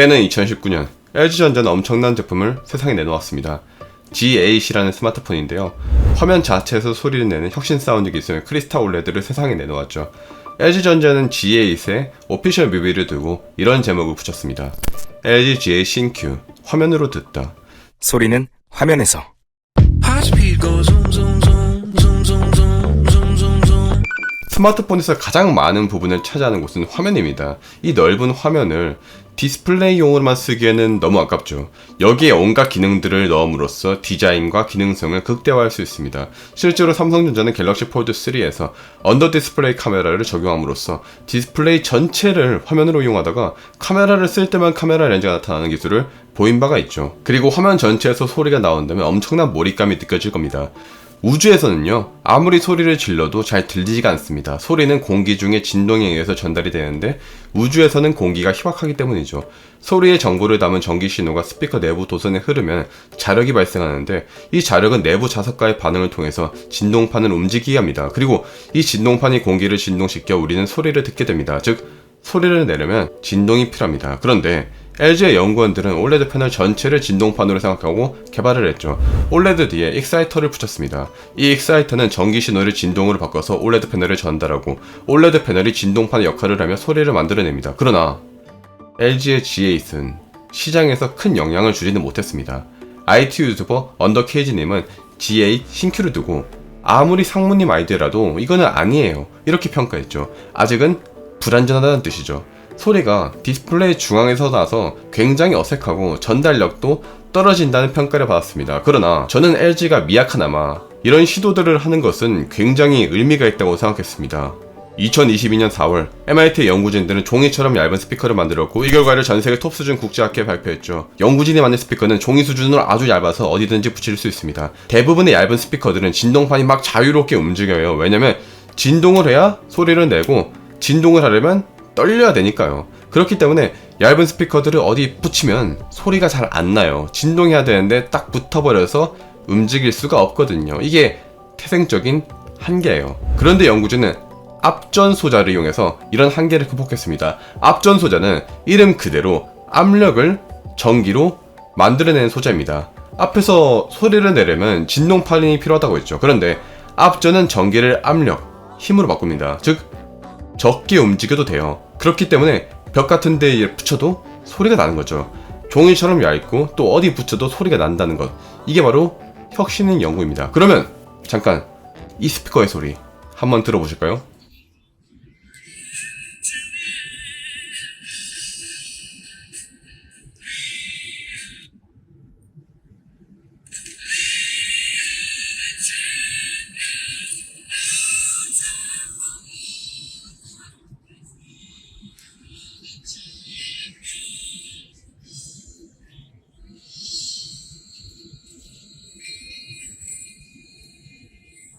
올해는 2019년, LG전자는 엄청난 제품을 세상에 내놓았습니다. G8이라는 스마트폰인데요. 화면 자체에서 소리를 내는 혁신 사운드 기술 크리스탈 올레드를 세상에 내놓았죠. LG전자는 G8에 오피셜 뮤비를 두고 이런 제목을 붙였습니다. LG G8 신규, 화면으로 듣다. 소리는 화면에서. 스마트폰에서 가장 많은 부분을 차지하는 곳은 화면입니다. 이 넓은 화면을 디스플레이용으로만 쓰기에는 너무 아깝죠. 여기에 온갖 기능들을 넣음으로써 디자인과 기능성을 극대화할 수 있습니다. 실제로 삼성전자는 갤럭시 폴드 3에서 언더 디스플레이 카메라를 적용함으로써 디스플레이 전체를 화면으로 이용하다가 카메라를 쓸 때만 카메라 렌즈가 나타나는 기술을 보인 바가 있죠. 그리고 화면 전체에서 소리가 나온다면 엄청난 몰입감이 느껴질 겁니다. 우주에서는요, 아무리 소리를 질러도 잘 들리지가 않습니다. 소리는 공기 중의 진동에 의해서 전달이 되는데 우주에서는 공기가 희박하기 때문이죠. 소리의 정보를 담은 전기 신호가 스피커 내부 도선에 흐르면 자력이 발생하는데 이 자력은 내부 자석과의 반응을 통해서 진동판을 움직이게 합니다. 그리고 이 진동판이 공기를 진동시켜 우리는 소리를 듣게 됩니다. 즉, 소리를 내려면 진동이 필요합니다. 그런데 LG의 연구원들은 올레드 패널 전체를 진동판으로 생각하고 개발을 했죠. 올레드 뒤에 익사이터를 붙였습니다. 이 익사이터는 전기 신호를 진동으로 바꿔서 올레드 패널에 전달하고 올레드 패널이 진동판의 역할을 하며 소리를 만들어냅니다. 그러나 LG의 G8은 시장에서 큰 영향을 주지는 못했습니다. IT 유튜버 언더케이지님은 G8 신규를 두고 아무리 상무님 아이디어라도 이거는 아니에요, 이렇게 평가했죠. 아직은 불완전하다는 뜻이죠. 소리가 디스플레이 중앙에서 나서 굉장히 어색하고 전달력도 떨어진다는 평가를 받았습니다. 그러나 저는 LG가 미약하나마 이런 시도들을 하는 것은 굉장히 의미가 있다고 생각했습니다. 2022년 4월 MIT 연구진들은 종이처럼 얇은 스피커를 만들었고 이 결과를 전세계 톱수준 국제학회에 발표했죠. 연구진이 만든 스피커는 종이 수준으로 아주 얇아서 어디든지 붙일 수 있습니다. 대부분의 얇은 스피커들은 진동판이 막 자유롭게 움직여요. 왜냐면 진동을 해야 소리를 내고 진동을 하려면 떨려야 되니까요. 그렇기 때문에 얇은 스피커들을 어디 붙이면 소리가 잘 안 나요. 진동해야 되는데 딱 붙어버려서 움직일 수가 없거든요. 이게 태생적인 한계예요. 그런데 연구진은 압전 소자를 이용해서 이런 한계를 극복했습니다. 압전 소자는 이름 그대로 압력을 전기로 만들어내는 소자입니다. 앞에서 소리를 내려면 진동판이 필요하다고 했죠. 그런데 압전은 전기를 압력, 힘으로 바꿉니다. 즉 적게 움직여도 돼요. 그렇기 때문에 벽 같은 데에 붙여도 소리가 나는 거죠. 종이처럼 얇고 또 어디 붙여도 소리가 난다는 것, 이게 바로 혁신인 연구입니다. 그러면 잠깐 이 스피커의 소리 한번 들어보실까요?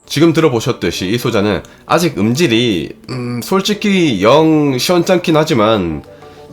지금 들어보셨듯이 이 소자는 아직 음질이 솔직히 영 시원찮긴 하지만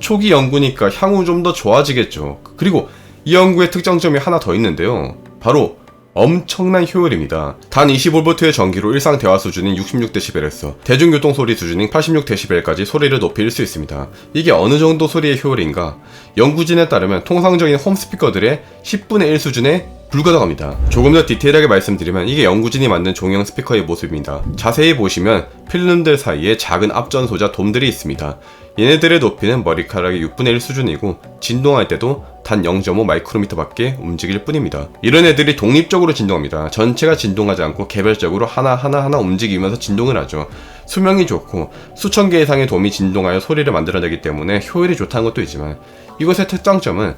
초기 연구니까 향후 좀 더 좋아지겠죠. 그리고 이 연구의 특장점이 하나 더 있는데요, 바로 엄청난 효율입니다. 단 20V 전기로 일상 대화 수준인 66dB에서 대중교통 소리 수준인 86dB까지 소리를 높일 수 있습니다. 이게 어느 정도 소리의 효율인가? 연구진에 따르면 통상적인 홈 스피커들의 10분의 1 수준에 불과하답니다. 조금 더 디테일하게 말씀드리면 이게 연구진이 만든 종이형 스피커의 모습입니다. 자세히 보시면 필름들 사이에 작은 압전 소자 돔들이 있습니다. 얘네들의 높이는 머리카락의 6분의 1 수준이고 진동할 때도 단 0.5 마이크로미터 밖에 움직일 뿐입니다. 이런 애들이 독립적으로 진동합니다. 전체가 진동하지 않고 개별적으로 하나하나 움직이면서 진동을 하죠. 수명이 좋고 수천 개 이상의 돔이 진동하여 소리를 만들어내기 때문에 효율이 좋다는 것도 있지만 이것의 특장점은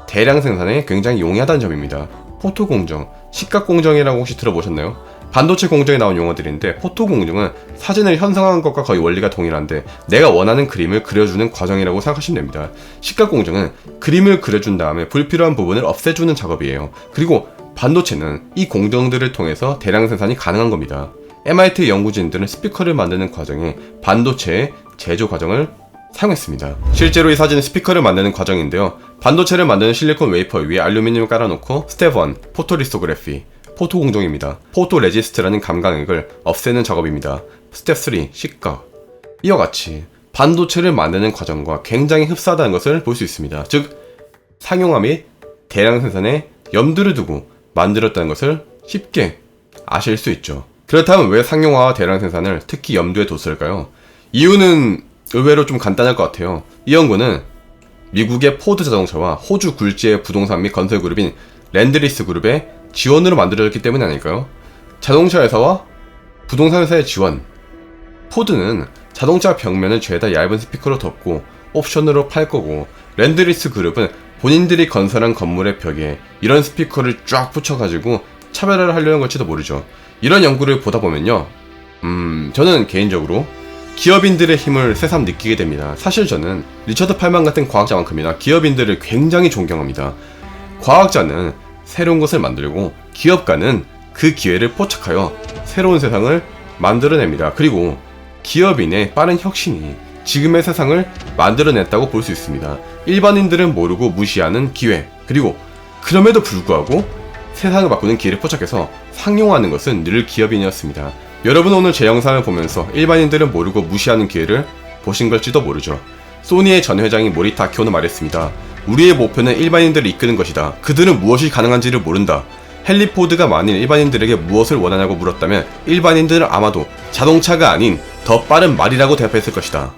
대량 생산에 굉장히 용이하다는 점입니다. 포토 공정, 시각 공정이라고 혹시 들어보셨나요? 반도체 공정에 나온 용어들인데 포토 공정은 사진을 현상하는 것과 거의 원리가 동일한데 내가 원하는 그림을 그려주는 과정이라고 생각하시면 됩니다. 시각 공정은 그림을 그려준 다음에 불필요한 부분을 없애주는 작업이에요. 그리고 반도체는 이 공정들을 통해서 대량 생산이 가능한 겁니다. MIT 연구진들은 스피커를 만드는 과정에 반도체의 제조 과정을 사용했습니다. 실제로 이 사진은 스피커를 만드는 과정인데요, 반도체를 만드는 실리콘 웨이퍼 위에 알루미늄을 깔아놓고 스텝 1, 포토리소그래피, 포토 공정입니다. 포토 레지스트라는 감광액을 없애는 작업입니다. 스텝 3, 시각. 이와 같이 반도체를 만드는 과정과 굉장히 흡사하다는 것을 볼 수 있습니다. 즉 상용화 및 대량 생산에 염두를 두고 만들었다는 것을 쉽게 아실 수 있죠. 그렇다면 왜 상용화와 대량 생산을 특히 염두에 뒀을까요? 이유는 의외로 좀 간단할 것 같아요. 이 연구는 미국의 포드 자동차와 호주 굴지의 부동산 및 건설 그룹인 랜드리스 그룹의 지원으로 만들어졌기 때문이 아닐까요? 자동차 회사와 부동산 회사의 지원. 포드는 자동차 벽면을 죄다 얇은 스피커로 덮고 옵션으로 팔 거고, 랜드리스 그룹은 본인들이 건설한 건물의 벽에 이런 스피커를 쫙 붙여가지고 차별화를 하려는 걸지도 모르죠. 이런 연구를 보다 보면요, 저는 개인적으로 기업인들의 힘을 새삼 느끼게 됩니다. 사실 저는 리처드 팔만 같은 과학자만큼이나 기업인들을 굉장히 존경합니다. 과학자는 새로운 것을 만들고, 기업가는 그 기회를 포착하여 새로운 세상을 만들어냅니다. 그리고 기업인의 빠른 혁신이 지금의 세상을 만들어냈다고 볼 수 있습니다. 일반인들은 모르고 무시하는 기회, 그리고 그럼에도 불구하고 세상을 바꾸는 기회를 포착해서 상용화하는 것은 늘 기업인이었습니다. 여러분, 오늘 제 영상을 보면서 일반인들은 모르고 무시하는 기회를 보신 걸지도 모르죠. 소니의 전 회장인 모리타 아키오는 말했습니다. 우리의 목표는 일반인들을 이끄는 것이다. 그들은 무엇이 가능한지를 모른다. 헨리 포드가 만일 일반인들에게 무엇을 원하냐고 물었다면 일반인들은 아마도 자동차가 아닌 더 빠른 말이라고 대답했을 것이다.